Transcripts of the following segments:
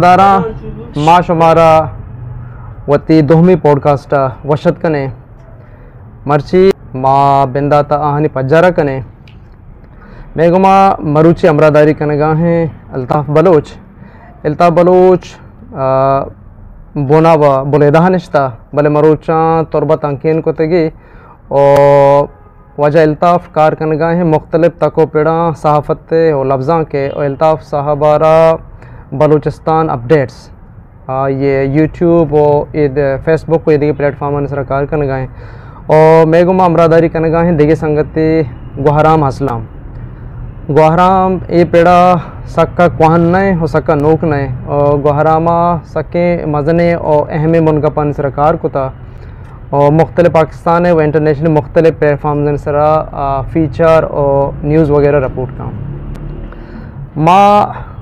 دارا ما شمارا وتی دومی پوڈکاسٹ وشد کنے مرچی ما بنداتا آہنی پجارا کنے میگما مروچی امراداری کنگاں ہیں الطاف بلوچ بونا با بلیدہ نشتا بلے مروچاں تربت انکین کو تگی اور وجہ الطاف کار کنگاں ہیں مختلف تکو پیڑاں صحافت اور لفظاں کے اور الطاف صاحبارہ بلوچستان اپڈیٹس یہ یوٹیوب اور فیس بک کو یہ دیگے پلیٹ فارمان سر کار کنگاں ہیں اور میگما امراداری کنگاں ہیں دیگے سنگتی گوہرام اسلام گوہرام ای پیڑا سکا کوہن نئے اور سکا نوک نئے اور گوہراما سکے مزنے اور اہمی منگپان سر کار کتا اور مختلف پاکستان و انٹرنیشنل مختلف پلیٹ فارمز سر فیچر اور نیوز وغیرہ رپورٹ کا ما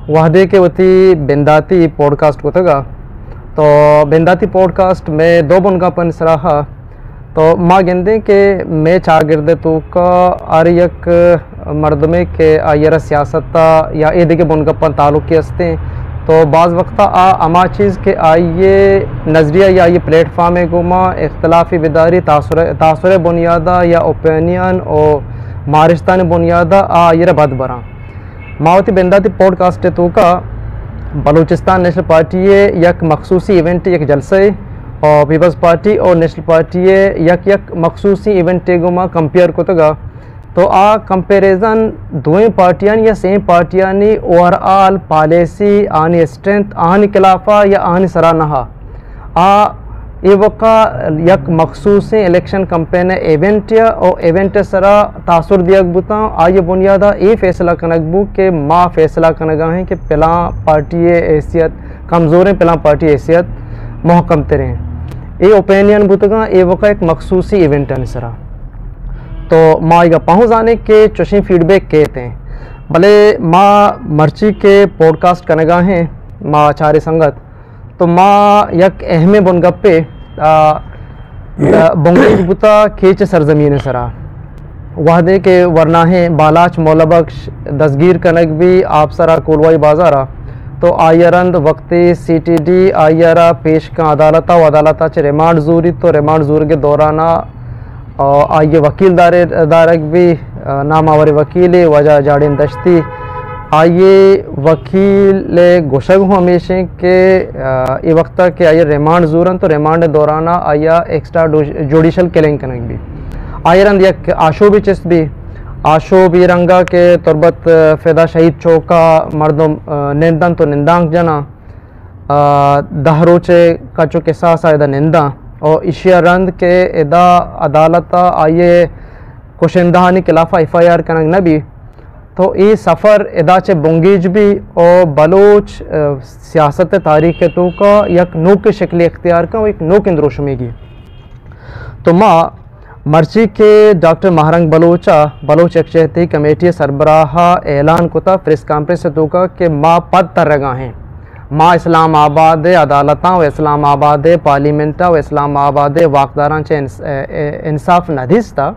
وحدے کے وتی بنداتی پوڈکاسٹ کو تگا تو بنداتی پوڈکاسٹ میں دو بنگا پن سراہا تو ما گندے کہ میں چاگردے تو کا آریک مردمے کے آئیر سیاستہ یا اے دیگے بنگا پن تعلقی ہستے تو بعض وقتا اما چیز کے آئیے نظریہ یا یہ پلیٹ فارمے گوما اختلافی بیداری تاثر بنیادہ یا اوپینین اور مارشتان بنیادہ آئیر بد بران ماوتی بنداتی پوڈکاسٹ تو کا بلوچستان نیشنل پارٹی یک مخصوصی ایونٹ یک جلسے اور پیپلز پارٹی اور نیشنل پارٹی یک مخصوصی ایونٹ گما کمپیئر کو تگا تو کمپیریزن دوئیں پارٹیاں یا سیم پارٹیانی اوور آل پالیسی آنی اسٹرینتھ آنی خلافہ یا آنی سرانہا ای وقا یک مخصوص الیکشن کمپین ایونٹ یا او ایونٹ سرا تاثر دیگ بوتا آئیے بنیادہ ای فیصلہ کنگ بو کہ ما فیصلہ کنگا ہیں کہ پلاں پارٹی حیثیت کمزور ہیں پلاں پارٹی حیثیت محکم ترے ہیں ای اوپینین بوتگا ای وقا ایک مخصوصی ایونٹ ہے سرا تو ما آئیگا پہنچ آنے کے چوشیں فیڈ بیک کہتے ہیں بلے ما مرچی کے پوڈکاسٹ کنگا ہیں ما چارے سنگت تو ما یک اہم بنگپے بنگیج بوتا کھیچ سرزمین سرا وحدے کے ورنہ ہیں بالاچ مولا بخش دستگیر کنگ بھی آپ سرا کولوائی بازارا تو آئیرند وقتی سی ٹی ڈی آئیرہ پیش کا عدالتہ و عدالتہ چھ ریمانڈ زوری تو ریمانڈ زور کے دورانہ آئیے وکیل دارک بھی نام آوری وکیل وجہ جاڑین دشتی آئیے وکیل گوشگ ہوں ہمیشہ کہ ای وقتا کہ آئیے ریمانڈ زورن تو ریمانڈ دورانہ آئیا ایکسٹرا جوڈیشل کلنگ کنگ بھی آئیرند یک آشو بھی چست بھی آشو بھی رنگا کے تربت فیدا شہید چوکا مردم نندن تو نندانک جنا دہروچے کچو کے ساس آئیدہ نندان اور اشیا رند کے ادا عدالتہ آئیے کشندہانی خلافہ ایف آئی آر کنگ نبی تو ای سفر ادا چے بنگیج بھی اور بلوچ سیاست تاریخ کے تو کا یک نوک شکل اختیار کا ایک نوک اندروش میں گی تو ما مرچی کے ڈاکٹر مہرنگ بلوچ یکجہتی کمیٹی سربراہ اعلان کتا پریس کانفرنس سے تو کا کہ ما پد تر رگا ہیں ما اسلام آباد عدالتاں و اسلام آباد پارلیمنٹا و اسلام آباد واقداران چے انصاف ندیستا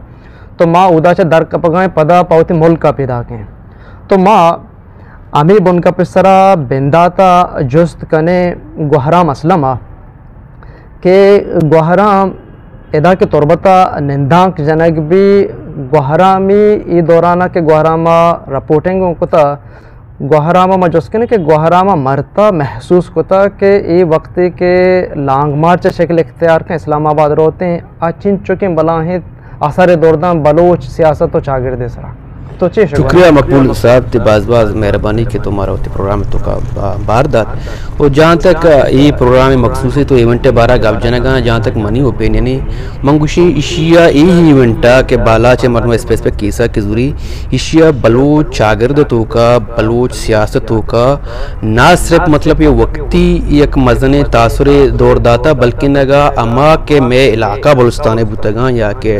تو ما اودا چا در کپگائیں پدا پاوتی ملک کا پیدا کیں تو ما امی بن کا پسرا بنداتا جست کنے گوہرام اسلمہ کہ گوہرام ادا کے تربتا نندانک جنگ بھی گوہرامی ای دورانہ کے گوہراما رپورٹنگوں کتا گوہراما ما جست کنے کہ گوہراما مرتا محسوس کتا کہ ای وقتی کے لانگ مارچ شکل اختیار کا اسلام آباد روتے ہیں اچھن چکیں بلا ہیں اثر دوردان بلوچ سیاست و چاگردے سرا تو شکریہ مقبول صاحب تے باز مہربانی کہ تمہارا ہوتے پروگرام تو کا بار دات اور جہاں تک یہ پروگرام مخصوصی تو ایونٹ بارہ گاب جنگا جہاں تک منی اوپینینی منگوشی اشیا یہی ایونٹا کہ بالا چے مرنو اسپیسپک کیسا کی ضروری اشیا بلوچ چاگرد تو کا بلوچ سیاست تو کا نہ صرف مطلب یہ وقتی یک مزن تاثر دور داتا بلکہ نگا اما کے میں علاقہ بلوچستان بوتگاں یا کہ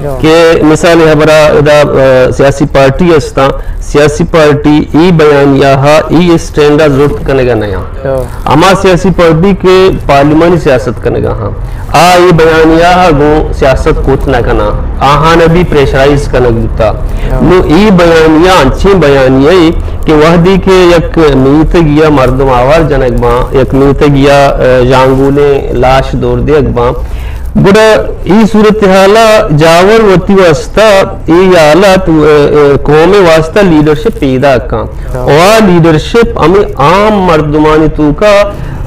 کہ مثال ہے برا ادا سیاسی پارٹی استا سیاسی پارٹی ای بیانیہ ای اسٹینڈا ضرورت کرنے گا نیا اما سیاسی پارٹی کے پارلیمانی سیاست کرنے گا ہاں ای بیانیہ گو سیاست کوت نہ کنا آہاں بھی پریشرائز کرنے گتا نو ای بیانیہ انچی بیانیہ کہ وحدی کے یک نیت گیا مردم آوار جنگ باں یک نیت گیا جانگولے لاش دور دے اگباں گوڑا ای صورتحالا جاور وطی واسطہ ای یالات قوم واسطہ لیڈرشپ پیدا کان اور لیڈرشپ ہمیں عام مردمانی تو کا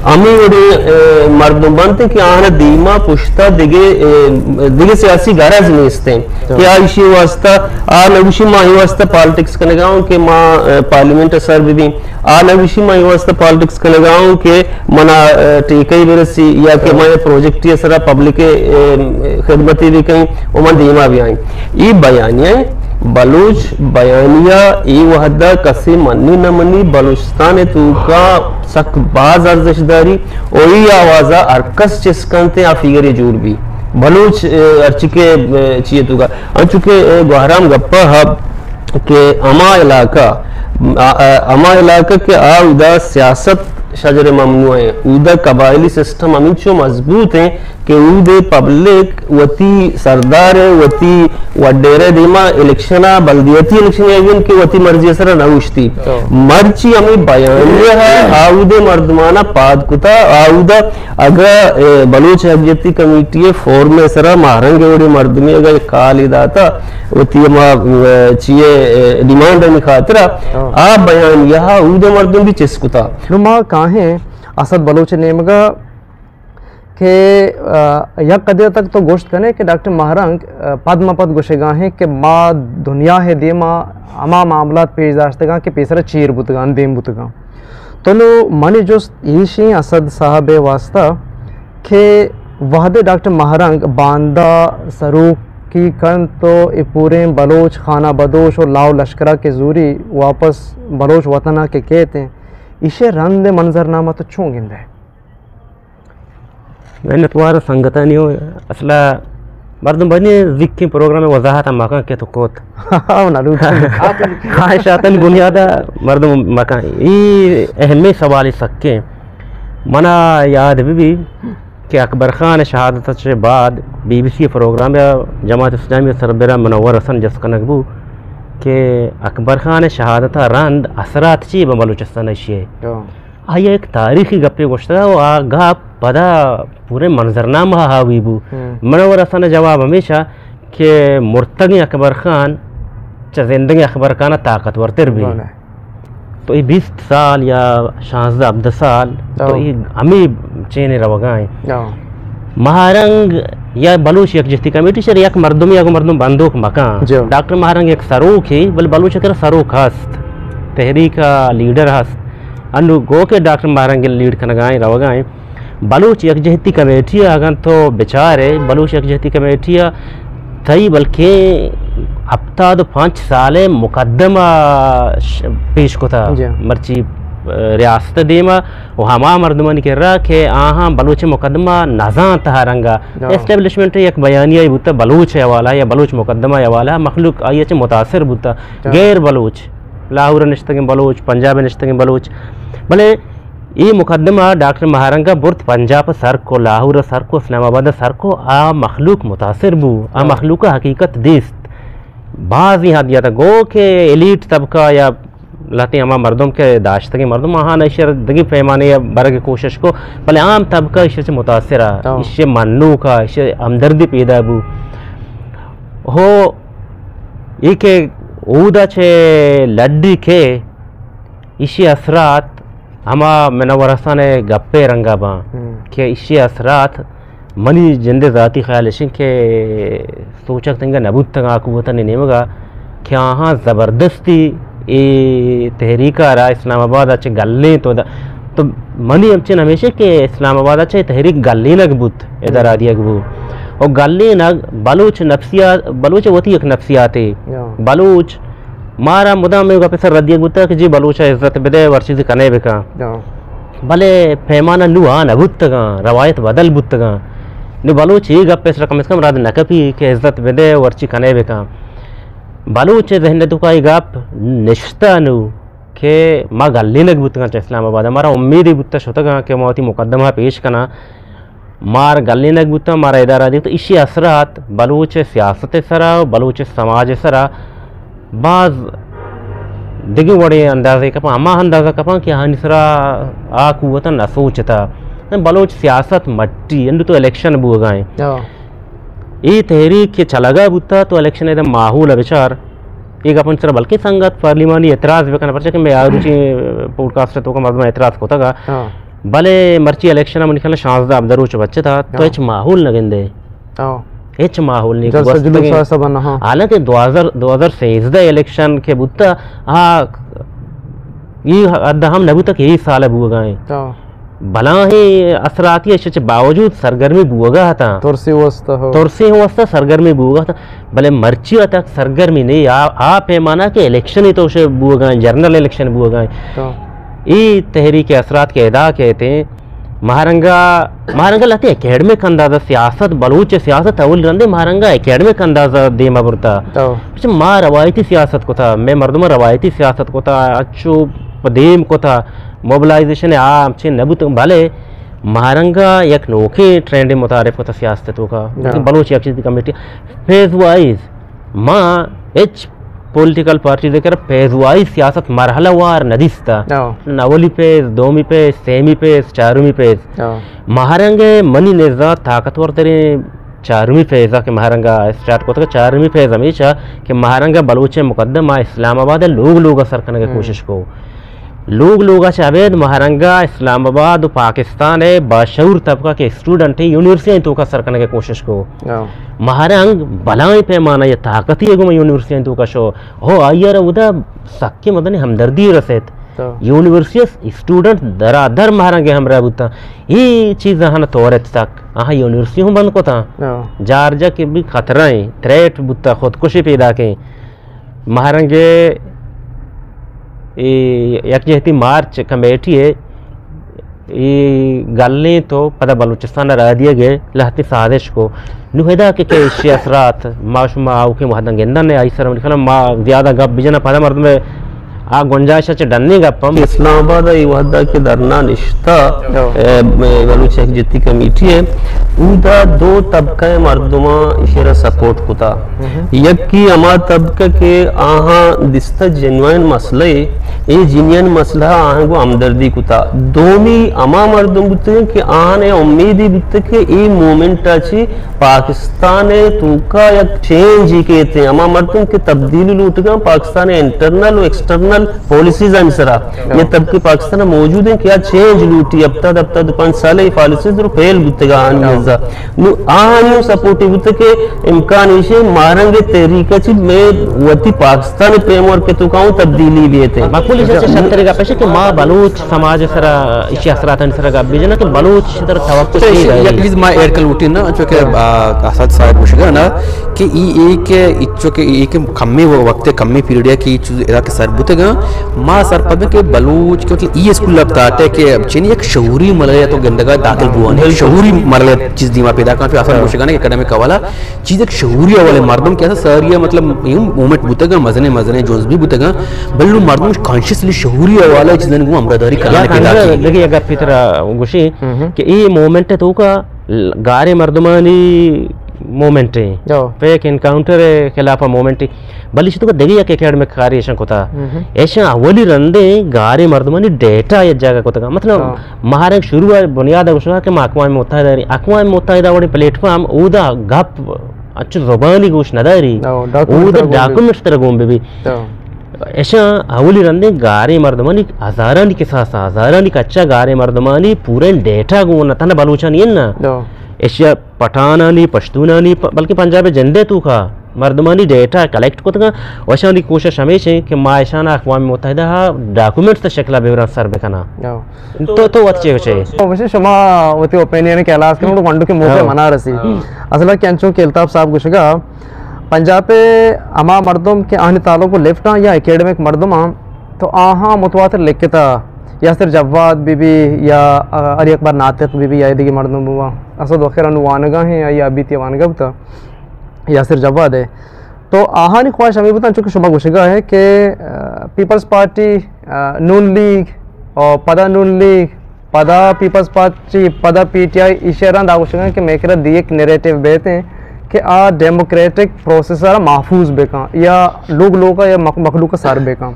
ہمیں مردم بنتے کہ آنا دیما پشتا دیگے سیاسی غرض نیستے ہیں کہ آئیشی واسطہ نگوشی ماہی واسطہ پالیٹکس کا نگاہوں کہ ماں پارلیمنٹ اثر بھی نگوشی ماہی واسطہ پالیٹکس کا نگاہوں کہ منا ٹیکئی برسی یا کہ ماں پروجیکٹی اثرہ پبلک خدمتی بھی کہیں ومن دیما بھی آئیں یہ بیانیاں بلوچ بیانیہ ای وحدہ کسی منی نہ منی بلوچستان تو کا سک باز ارزش داری اوئی آوازہ ارکس چسکنتے آفیگری جور بھی بلوچ ارچکے چیئے تو کا انچکے گوہرام گپا ہب کہ اما علاقہ کے آودہ سیاست شجر ممنوع ہیں اودہ قبائلی سسٹم ہمیں چو مضبوط ہیں کہ اودے پبلک وطی سردار وطی وڈیرے دیما الیکشنہ بلدیتی الیکشن ایون کہ وطی مرضی سرہ نوشتی مرچی ہمیں بیانیہ ہے آودے مردمانہ پاد کتا آودہ اگر بلوچ حقیقتی کمیٹی فورم سرہ مہرنگ وڑی مردمی اگر کالی داتا وطی چیئے ڈیمانڈ ہمیں خاطرہ بیانیہ آودے مردم بھی چس کتا نما کہیں اسد بلوچ نیمگا کہ یک قدر تک تو گوشت کرنے کہ ڈاکٹر مہرنگ پد مپد گوشے گاں ہیں کہ ما دنیا ہے دیما اما معاملات پیش داشتگاں کہ پیسرہ چیر بوتگان دیم بوتگان تو نو منی جست ایشی اسد صاحب واسطہ کہ وحدے ڈاکٹر مہرنگ باندہ سروک کی کن تو پورے بلوچ خانہ بدوش اور لاؤ لشکرہ کے زوری واپس بلوچ وطنہ کے کہتے ہیں اسے رند منظرنامہ تو چون گندہ ہے میں نے توارا سنگتا نہیں ہو اصلا مردم بنی ذکی پروگرام وضاحت مکان کے تو کوت خواہشاتن بنیادہ مردم مکان یہ اہمی سوالی سکے منا یاد بھی کہ اکبر خان شہادت سے بعد بی بی سی پروگرام یا جماعت اسلامی سربراہ منور حسن جس کا نقبو کہ اکبر خان شہادت رند اثرات چی بلوچستان اشیاء آیا ایک تاریخی گپی گوشتا و آگاہ پدا پورے منظرنامہ ہاوی بو منور حسن جواب ہمیشہ کہ مرتگی اکبر خان چا زندگی اکبر خان طاقتور تر بھی تو یہ 20 سال یا 16 سال تو یہ ہمیں چینے روگائیں مہارنگ یا بلوچ یک جہتی کمیٹی شر یک مردمی یا مردم بندوق مکان ڈاکٹر مہارنگ ایک سروک ہی بل بلوچ کر سروک ہست تحریک لیڈر ہست انو گو کے ڈاکٹر مہارنگ لیڈ کنگائیں روگائیں بلوچ یک جہتی کمیٹی اگر تو بچارے بلوچ یک جہتی کمیٹی تھی بلکہ ہفتہ دو 5 سال مقدمہ پیش کو تھا مرچی ریاست دیما و ہما مردمان کر رہا کہ آہاں بلوچ مقدمہ نظام تہا رنگا اسٹیبلشمنٹ یک بیانیہ بوتا بلوچ حوالہ یا بلوچ مقدمہ حوالہ مخلوق آئیے چھ متاثر بوتا غیر بلوچ لاہور نشتگیں بلوچ پنجاب نشتگیں بلوچ بلے یہ مقدمہ ڈاکٹر مہارنگا برت پنجاب سر کو لاہور سر کو اسلام آباد سر کو آ مخلوق متاثر بو آ مخلوق حقیقت دیست بعض یہاں دیا تھا گو کہ ایلیٹ طبقہ یا لاتے ہما مردم کے داشتگی مردم آہاں اشیاء دگی پیمانے یا برگ کوشش کو بلے عام طبقہ اشیاء سے متاثرہ اشیاء منو کا اشیاء ہمدردی پیدا بو ہو یہ کہ اودا چھے لڈی کے اشیاء اثرات ہما منور حسن گپے رنگا باں کہ اشیاء اثرات منی جند ذاتی خیالشن کہ سوچک تنگا نبود تنگا قوتا نیمگا کہ آہاں زبردستی ای تحریکہ رہا اسلام آباد اچھے گلیں تو منی ہمچن ہمیشہ کہ اسلام آباد اچھے تحریک گلیں نگ بود ادھر آدیا گبو اور گلیں نگ بلوچ نفسیات بلوچ ہوتی ایک نفسیات ہے بلوچ مارا مدام میں پیسر ردیہ گوتا کہ جی بلوچ عزت بدے ورچیزی کنے بکا بلے پیمانہ نو آنا بودتگا روایت بدل بودتگا نو بلوچ یہ گپ اس رقم اس کم راد نکپی کہ عزت بدے ورچی کنے بکا بلوچ ذہن تو کا گپ نشتا نو کہ ما گلی نگ بوتگا چ اسلام آباد ہمارا امید ہی بوتا شتگا کہ موتی مقدمہ پیش کنا مار گلی نگ بوتا مارا ادارہ دی تو اسی اثرات بلوچ سیاست سرا بلوچ سماج سرا بعض دیگی وڑے اندازے کپا اما اندازہ کپا کہ ہاں نسرا آ قوتا نہ سوچتا بلوچ سیاست مٹی اندو تو الیکشن بو گائیں یہ تحریک کے چلگا بوتا تو الیکشن ایدہ ماحول بچار ایک اپن سر بلکہ سنگت پارلیمانی اعتراض بکنا پرچا کہ میں آروچی پوڈکاسٹ تو کا مردمہ اعتراض کو تگا بلے مرچی الیکشن میں نکلنا 16 ابدروچ بچے تھا تو ایچ ماحول نگندے ایچ ماحول نہیں حالانکہ 2013 الیکشن کے بوتا یہ ادھا ہم نبو تک یہی سال بو گائیں بلا ہی اثراتی اشچ باوجود سرگرمی بوگا تھا ترسی ہوستا سرگرمی بوگا تھا بلے مرچی تک سرگرمی نہیں آ پیمانا کہ الیکشن ہی تو اسے بوگائیں جرنل الیکشن بوگائیں یہ تحریک اثرات کے ادا کہتے ہیں مہارنگا لاتے اکیڈمک اندازہ سیاست بلوچ سیاست اول رندے مہارنگا اکیڈمک اندازہ دیما برتا ماں روایتی سیاست کو تھا میں مردمہ روایتی سیاست کو تھا اچھو پدیم کو تھا موبلائزیشن عام چھے نبوت بھلے مہارنگا یک نوکے ٹرینڈ متعارف ہوتا سیاستوں کا Baloch Yakjehti committee phase wise ماں ایچ پولیٹیکل پارٹی دیکھر فیز وائز سیاست مرحلہ وار ندیستا نولی پیز دومی پیز سیمی پیز چارمی پیز مہارنگے منی نزا طاقتور ترین چارمی فیضہ کہ مہارنگا اسٹارٹ کو تھا چارمی فیض ہمیشہ کہ مہارنگا بلوچ مقدمہ اسلام آباد لوگ اثر کرنے کی کوشش کو لوگ چاہید مہارنگا اسلام آباد پاکستان ہے باشعور طبقہ کے اسٹوڈنٹ ہیں یونیورسٹی تو کا سر کرنے کی کوشش کو مہارنگ بلائیں پیمانہ یہ طاقتی ہے گو یونیورسٹی تو کا شو ہو آئیر ادا سکی مدنی ہمدردی رسیت یونیورسٹی اسٹوڈنٹ درادر مہارنگے ہم رہ بوتا یہ چیز ہاں توریت تک آہاں یونیورسٹی ہوں بند کو تھا جارجہ کے بھی خطرائیں تریٹ بوتا خودکشی پیدا کے مہارنگے یک جہتی مارچ کمیٹی ہے یہ گلیں تو پتہ بلوچستان رہ دیا گئے لہتی سازش کو نوہدہ کہ اشی اثرات ما شما آو کے محدن گندن نے آئی سر لکھنا ما زیادہ گپ بجنا پتہ مرد میں گنجائش اچھے ڈننے گپا اسلام آباد ای وحدہ کے درنا نشتا بلوچ ایک جتی کمیٹی ہے اودا دو طبقہ مردمہ اشارہ سپورٹ کتا یک کی اما طبقہ کے آہاں دستا جنوائن مسئلہ یہ جنین مسئلہ آہاں کو ہمدردی کتا دومی اما مردم بودتے ہیں کہ آہاں امیدی بودتے کہ ای مومنٹ اچھی پاکستان توکا یک چینج ہی کہتے ہیں اما مردم کے تبدیلی لوٹ گا پاکستان انٹرنل و ایکسٹرنل پالیسیز انسرا یہ طبقے پاکستان موجود ہیں کیا چینج لوٹی اب تک 5 سال یہ پالیسیز رو فیل بودتے گا آہانیوں سپورٹی بودتے کہ امکان ایشے مارنگے تحریکہ چی میں وطی پاکستان پیمور کے تو کہوں تبدیلی لیتے ہیں مقبول اسے شترے گا پیشے کہ ماں بلوچ سماج سرا اسی اثرات انسرا گا بیجنا کہ بلوچ شتر توقع نہیں رہے یک چیز ماں ایڈ کر لوٹی نا چونکہ اسد صاحب پوچھے گا نا کہ ایک کمی وقت کمی پیریڈیا کی چیز ادا کے سر بوتے گا ماں سر پدن کہ بلوچ کیونکہ یہ اسکول لگتا ہے کہ چینی ایک شعوری مرحلہ تو گندگاہ داخل بوانے شعوری مرحلہ چیز دیما پیدا کرنا پھر آسان پوچھے گا نا کہ اکیڈمک حوالہ چیز ایک شعوری حوالے مردم کیسا ساریا مطلب یوں مومنٹ بوتے گا مزنے جونز بھی بوتے گا بلو مردم کانشیسلی شعوری حوالہ چیزیں کو امرداری کرنے پیدا کی لیکن اگر پیتر گوشی کہ یہ مومنٹ تو کا گارے مردمانی مومنٹ ہے فیک انکاؤنٹر خلاف مومنٹ بلش تو دیگی یک اکیڈمک کاری ایشن کو تھا ایشن اولی رندے گارے مردمانی ڈیٹا یہ جگہ کو تھا مطلب مہارنگ شروع بنیاد ہے کہ اقوام متحدہ اقوام متحدہ وڑی پلیٹ فارم اودا گپ اچھو زبانی گوش نداری اودا ڈاکومنٹس طرح گوم بھی ایشا اولی رندے گارے مردمانی ہزارانی کے ساتھ ہزارانی کچھا گارے مردمانی پورے ڈیٹا گونا تھا نا بلوچانی ہے نا ایشیا پٹھانانی پشتونانی بلکہ پنجاب جندے تو کا مردمانی ڈیٹا کلیکٹ کو تھا وشانی کوشش ہمیشہ کہ معاشانہ اقوام متحدہ ڈاکومنٹس تا شکلہ بیوران سر بکنا تو وقت چاہیے وشی شما وتی اوپینین کے علاس کرنے وانڈو کے موقع منا رسی اصلا کینچوں کے الطاف صاحب گوشگا پنجاب پہ اما مردم کے آہنی تعلق کو لیفٹاں یا اکیڈمک مردم تو آہاں متواتر لکھتا یاسر جواد بی یا علی اکبر ناطق بی یا دیگه مردم بوا اسد وخیر انو وانگا ہیں یا بیتی وانگا بتا یاسر جواد ہے. تو آہانی خواہش ہمیں بتا چونکہ شما گوشگا ہے کہ پیپلز پارٹی نون لیگ اور پدا نون لیگ پدا پیپلز پارٹی پدا پی ٹی آئی اشیران دا گوشگا ہے کہ میکرہ دی ایک نیریٹیو بیتے ہیں کہ آ ڈیموکریٹک پروسیسر محفوظ بکاں یا لوگا یا مخلوق سار بکاں.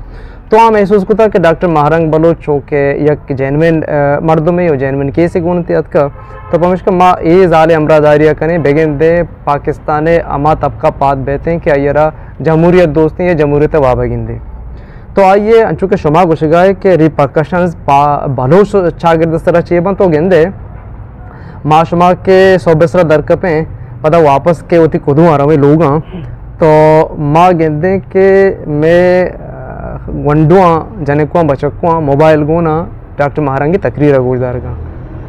تو ہم محسوس کرتا کہ ڈاکٹر مہرنگ بلوچ چوکے یک جینوین مردم ہے جینوین کیسے گونتیت کا تو پمش کا ما ای زال امراداریہ کنے بگن دے پاکستان اما طبقہ پات بیتے ہیں کہ آئیرہ جمہوریت دوستی یا جمہوریت وابگن دے. تو آئیے چونکہ شما گوشگائے کہ ریپرکشنز بلوچ چاگرد سرہ چیبن تو گندے ما شما کے صوبہ سرہ درکپیں پتہ واپس کے ہوتی کدوں آ رہا ہوئے لوگاں تو ما گندے کہ میں ونڈواں جنکواں بچکواں موبائل گونا ڈاکٹر مہرنگی تقریر گوشدار گا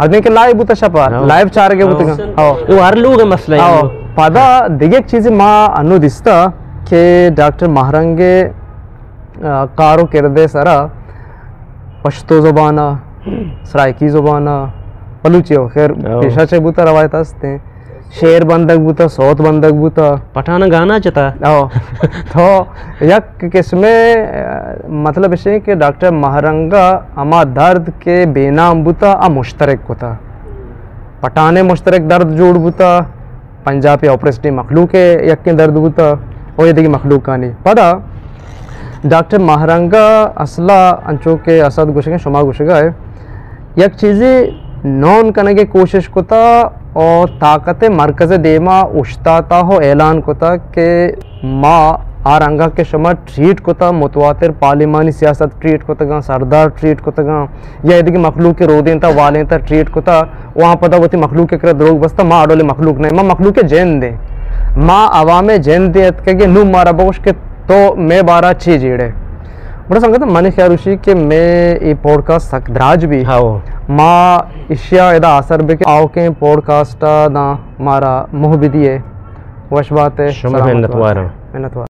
آدمی کے لائیو بوتا شپا لائیو چار گے بوتا گا وہ ہر لوگ مسئلہ ہے. پدا دیگه ایک چیزی ما انو دیستا کہ ڈاکٹر مہرنگے کارو کردے سرا پشتو زبانہ سرائکی زبانہ بلوچی ہو خیر پیشہ چے بوتا روایت ہستے ہیں شیر بندک بوتا سوت بندک بوتا پٹھانا گانا چتا تو یک قسم مطلب ہے کہ ڈاکٹر مہرنگا اما درد کے بے نام بوتا مشترک ہوتا پٹھانے مشترک درد جوڑ بوتا پنجابی آپریسٹی مخلوق یک درد بوتا اور یہ دیکھ مخلوق کا نہیں پدا ڈاکٹر مہرنگا اصلا انچو کے اسد گوشگا شما گوشگا ہے یک چیزی نون کرنے کی کوشش کتا اور طاقت مرکز دیما اشتاتا ہو اعلان کتا کہ ما آرنگا کے شما ٹریٹ کتا متواتر پارلیمانی سیاست ٹریٹ کتا گا سردار ٹریٹ کتا گا یا دیکھ مخلوق کے رودین تا والین تا ٹریٹ کتا وہاں پتا ہوتی مخلوق کے کرد دروگ بستا ما اڈولی مخلوق نہیں ما مخلوق کے جین دے ما عوام جین دے کہ نو مارا بوش کے تو میں بارہ چھ جیڑے بڑا سنگتا منی خیال ہوشی کہ میں یہ پوڈکاسٹ سک دراج بھی ما اشیاء ادا اثر بے کہ آو کے پوڈکاسٹا دا مارا محبدی ہے وش بات ہے شما محنت وارا